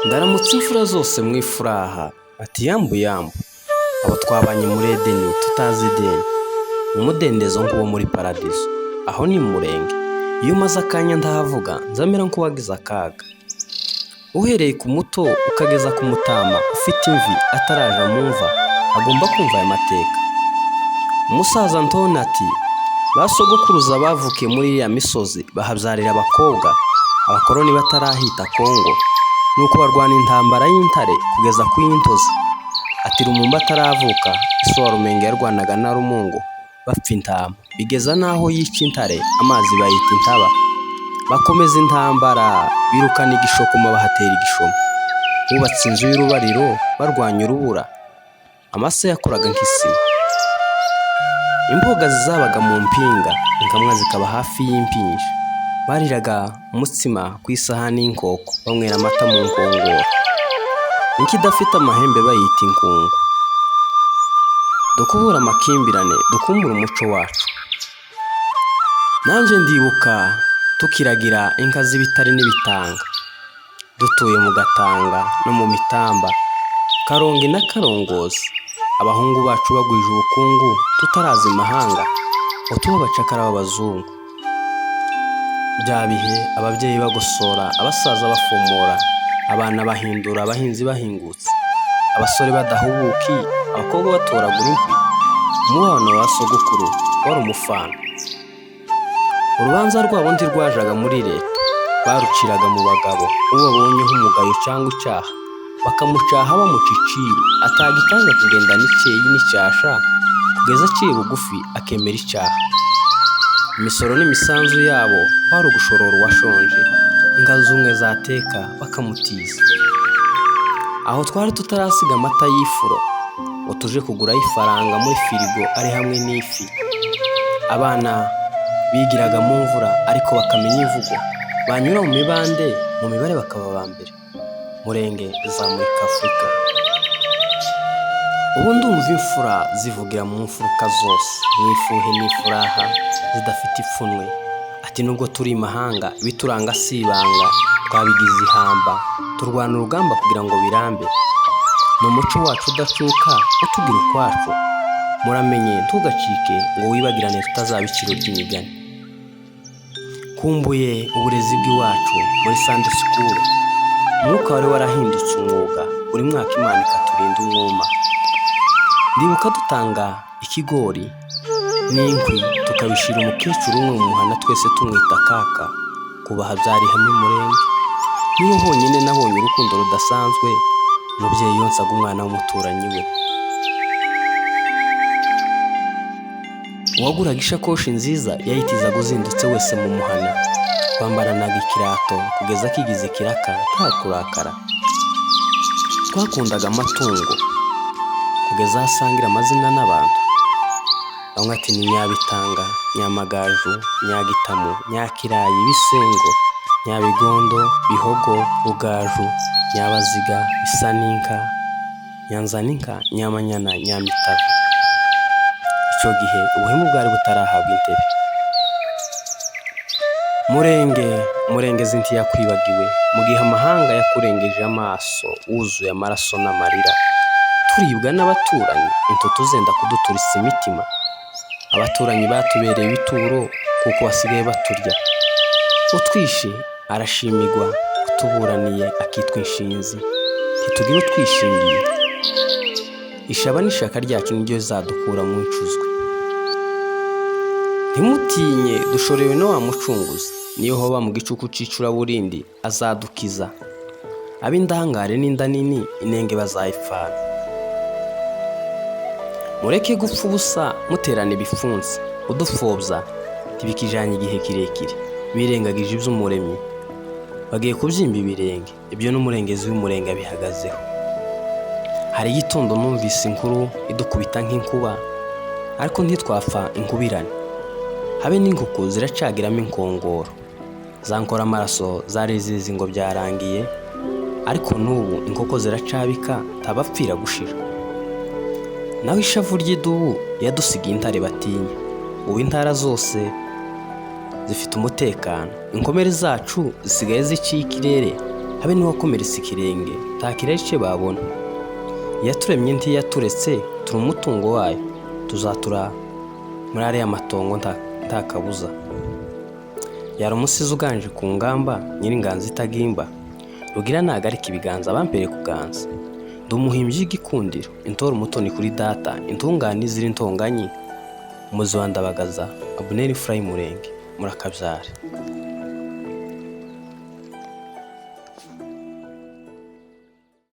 Ndaramutse imfura zose mu ifuraha ati yambu yambu abo twabanye muri Edeni tutazi ideni mu mudendezo nk'uwo muri paradizo aho ni Murenge. Iyo umaze akanya ndahavuga nzamera nk'uwagize akaga, uhereye ku muto ukageza ku mutama ufite imvi ataraja mu mva agomba kumva aya mateka. Umusaza Ntoni ati basogokuruza bavukiye muri iriya misozi bahabyarira abakobwa abakoroni batarahita Kongo, nuko barwana intambara y'intare kugeza ku y'intozi. Ati Rumumba ataravuka ise wa Rumenge yarwanaga na Rumungu bapfa intama, bigeza naho yica intare amazi bayita intaba. Bakomeza intambara birukana igishokoma bahatera igishoma, bubatse inzu y'urubariro barwanya urubura, amase yakoraga nk'isima. Imboga zizabaga mu mpinga, inkamwa zikaba hafi y'impinja. Bariraga umutsima ku isahani y'inkoko banywera amata mu nkongoro, inka idafite amahembe bayita inkungu. Dukubura amakimbirane dukumbura umuco wacu. Nanjye ndibuka tukiragira inka z'ibitare n'ibitanga, dutuye mu Gatanga no mu Mitamba, Karongi na Karongozi. Abahungu bacu bagwije ubukungu tutarazi imahanga ngo tuba abacakara b'abazungu. Bya bihe ababyeyi bagosora, abasaza bafomora, abana bahindura, abahinzi bahingutse, abasore badahubuki, abakobwa batoragura inkwi. Umubano wa sogokuru wari umufano. Urubanza rwabo ntirwajaga muri leta, baruciraga mu bagabo. Uwo babonye nk'umugayo cyangwa icyaha bakamucaha bamuca iciro, atagitanga kugenda n'icyeyi n'icyasha kugeza aciye bugufi akemera icyaha. Imisoro n'imisanzu yabo kwari ugushorora uwashonje, inka z'umwe zateka bakamutiza. Aho twari tutarasiga amata y'ifuro ngo tuje kuguraho ifaranga muri firigo ari hamwe n'ifi. Abana bigiraga mu mvura ariko bakamenya imvugo, banyura mu mibande mu mibare bakaba ba mbere. Murenge zamurika Afurika. Ubu ndumva imfura zivugira mu mfuruka zose, mu ifuhe n'ifuraha zidafite ipfunwe. Ati nubwo turi imahanga ibituranga si ibanga, twabigize ihamba turwana urugamba kugira ngo birambe. Ni umuco wacu udacuka utugira ukwacu, muramenye ntugacike ngo wibagirane tutazaba iciro ry'imigani. Kumbuye uburezi bw'iwacu muri Sunday School, umwuka wari warahindutse umwuga, buri mwaka Imana ikaturinda umwuma. Ndibuka dutanga ikigori n'inkwi tukabishira umukecuru umwe mu muhana, twese tumwita kaka. Kubaha byari hamwe Murenge. Niyo honyine nabonye urukundo rudasanzwe, umubyeyi yonsaga umwana w'umuturanyi we. Uwaguraga ishakoshi nziza yayitizaga uzindutse wese mu muhana. Bambaranaga ikirato kugeza kigize ikiraka nta kurakara. Twakundaga amatungo kugeza asangira amazina n'abantu. Bamwe ati ni Nyabitanga, Nyamagaju, Nyagitamu, Nyakirayi, Bisengo, Nyabigondo, Bihogo, Rugaju, Nyabaziga, Bisaninka, Nyanzaninka, Nyamanyana, Nyamitavu. Icyo gihe ubuhemu bwari butarahabwa intebe. Murenge ntiyakwibagiwe mu gihe amahanga yakurengeje amaso wuzuye amaraso n'amarira. Turibwa n'abaturanyi, intutu zenda kuduturisa imitima. Abaturanyi batubereye ibituro kuko basigaye baturya. Utwishe arashimigwa, utuburaniye akitwa inshinzi. Ntitugira utwishingiye. Ishaba n'ishaka ryacu niryo zadukura mu ncuzwe. Ntimutinye dushorewe no wa mucunguzi, niyo hoba mu gicuku c'icuraburindi azadukiza. Ab'indangare n'inda nini inenge bazayipfana. Mureke gupfa ubusa muterana ibifunsi, udupfobya ntibikijanye igihe kirekire. Birengagije iby'umuremyi bagiye kubyimba ibirenge, ibyo n'umurengezi w'umurenge abihagazeho. Hari igitondo numvise inkuru idukubita nk'inkuba, ariko ntitwapfa inkubirane. Habe n'inkuku ziracagiramo inkongoro, zankora amaraso zari zizi ngo byarangiye. ariko n'ubu inkoko ziracabika ntabapfira gushira. Naho ishavu ry'idubu yadusigiye intare batinya. Ubu intara zose zifite umutekano, inkomere zacu zisigaye ziciye ikirere, habe n'uwakomeretse ikirenge nta kirere babona. Iyaturemye ntiyaturetse, turi umutungo wayo, tuzatura muri ariya matongo nta kabuza. Yari umusizi uganje ku ngamba, nyiringanza itagimba, rugira nagarika ibiganza bampere kuganza. Ndi umuhimbyi w'igikundiro, intora umutoni kuri data, intungane ziri ntonganyi, umuzi wa Ndabagaza, Abuneri Furayi Murenge, murakabyare.